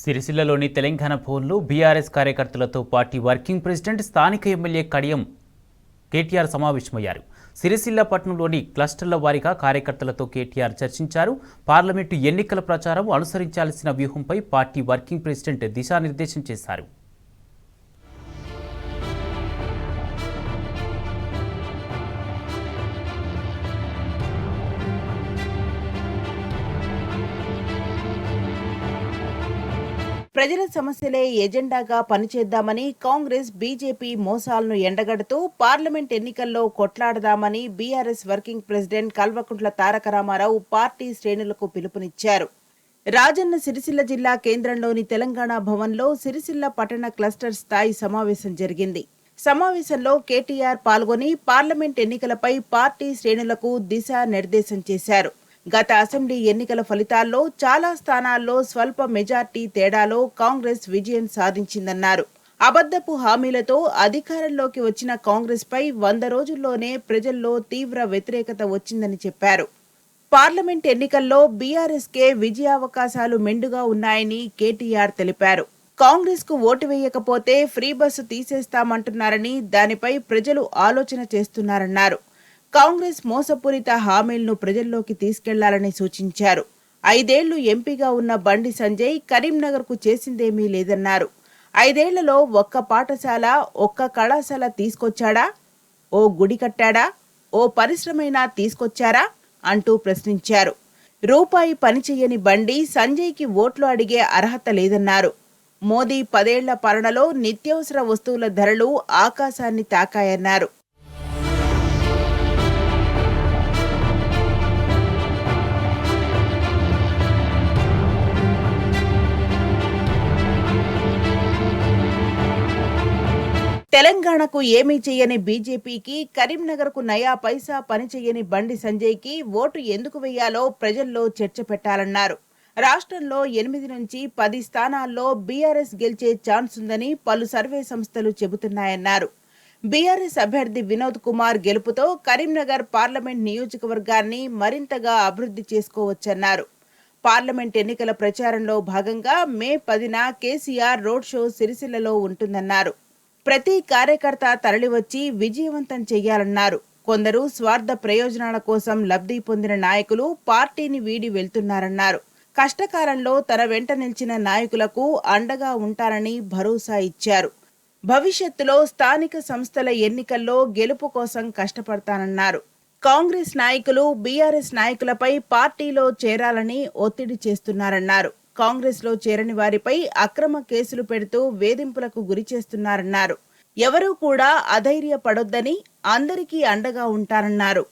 సిరిసిల్లలోని తెలంగాణ భవన్లో బీఆర్ఎస్ కార్యకర్తలతో party working president స్థానిక ఎమ్మెల్యే కడియం కేటీఆర్ సమావేశమయ్యారు. సిరిసిల్ల పట్టణంలోని క్లస్టర్ల వారీగా కార్యకర్తలతో కేటీఆర్ చర్చించారు. పార్లమెంటు ఎన్నికల ప్రచారం అనుసరించాల్సిన వ్యూహంపై పార్టీ వర్కింగ్ ప్రెసిడెంట్ దిశానిర్దేశం చేశారు. ప్రజల సమస్యలే ఎజెండాగా పనిచేద్దామని కాంగ్రెస్, బీజేపీ మోసాలను ఎండగడుతూ పార్లమెంట్ ఎన్నికల్లో కొట్లాడదామని BRS working president Kalvakuntla Taraka Ramarao party శ్రేణులకు పిలుపునిచ్చారు. రాజన్న సిరిసిల్ల జిల్లా కేంద్రంలోని తెలంగాణ భవన్లో సిరిసిల్ల పట్టణ క్లస్టర్ స్థాయి సమావేశం జరిగింది. సమావేశంలో కేటీఆర్ పాల్గొని పార్లమెంట్ ఎన్నికలపై పార్టీ శ్రేణులకు దిశానిర్దేశం చేశారు. గత అసెంబ్లీ ఎన్నికల ఫలితాల్లో చాలా స్థానాల్లో స్వల్ప మెజార్టీ తేడాలో కాంగ్రెస్ విజయం సాధించిందన్నారు. అబద్ధపు హామీలతో అధికారంలోకి వచ్చిన కాంగ్రెస్ పై 100 రోజుల్లోనే ప్రజల్లో తీవ్ర వ్యతిరేకత వచ్చిందని చెప్పారు. పార్లమెంట్ ఎన్నికల్లో బీఆర్ఎస్కే విజయావకాశాలు మెండుగా ఉన్నాయని కేటీఆర్ తెలిపారు. కాంగ్రెస్ కు ఓటు వేయకపోతే ఫ్రీ బస్సు తీసేస్తామంటున్నారని, దానిపై ప్రజలు ఆలోచన చేస్తున్నారన్నారు. కాంగ్రెస్ మోసపూరిత హామీలను ప్రజల్లోకి తీసుకెళ్లాలని సూచించారు. 5 ఏళ్లు ఎంపీగా ఉన్న బండి సంజయ్ కరీంనగర్కు చేసిందేమీ లేదన్నారు. 5 ఏళ్లలో ఒక్క పాఠశాల, ఒక్క కళాశాల తీసుకొచ్చాడా? ఓ గుడి కట్టాడా? ఓ పరిశ్రమైనా తీసుకొచ్చారా అంటూ ప్రశ్నించారు. రూపాయి పనిచేయని బండి సంజయ్కి ఓట్లు అడిగే అర్హత లేదన్నారు. మోదీ 10 ఏళ్ల పాలనలో నిత్యావసర వస్తువుల ధరలు ఆకాశాన్ని తాకాయన్నారు. తెలంగాణకు ఏమీ చేయని బీజేపీకి, కరీంనగర్కు నయా పైసా పనిచేయని బండి సంజయ్కి ఓటు ఎందుకు వేయాలో ప్రజల్లో చర్చ పెట్టాలన్నారు. రాష్ట్రంలో 8 నుంచి 10 స్థానాల్లో బీఆర్ఎస్ గెలిచే ఛాన్స్ ఉందని పలు సర్వే సంస్థలు చెబుతున్నాయన్నారు. బీఆర్ఎస్ అభ్యర్థి వినోద్ కుమార్ గెలుపుతో కరీంనగర్ పార్లమెంట్ నియోజకవర్గాన్ని మరింతగా అభివృద్ధి చేసుకోవచ్చన్నారు. పార్లమెంట్ ఎన్నికల ప్రచారంలో భాగంగా మే 10న కేసీఆర్ రోడ్ షో సిరిసిల్లలో ఉంటుందన్నారు. ప్రతి కార్యకర్త తరలివచ్చి విజయవంతం చేయాలన్నారు. కొందరు స్వార్థ ప్రయోజనాల కోసం లబ్ధి పొందిన నాయకులు పార్టీని వీడి వెళ్తున్నారన్నారు. కష్టకాలంలో తన వెంట నిలిచిన నాయకులకు అండగా ఉంటారని భరోసా ఇచ్చారు. భవిష్యత్తులో స్థానిక సంస్థల ఎన్నికల్లో గెలుపు కోసం కష్టపడతానన్నారు. కాంగ్రెస్ నాయకులు బీఆర్ఎస్ నాయకులపై పార్టీలో చేరాలని ఒత్తిడి చేస్తున్నారన్నారు. కాంగ్రెస్ లో చేరని వారిపై అక్రమ కేసులు పెడుతూ వేధింపులకు గురి చేస్తున్నారన్నారు. ఎవరూ కూడా అధైర్యపడొద్దని, అందరికీ అండగా ఉంటారన్నారు.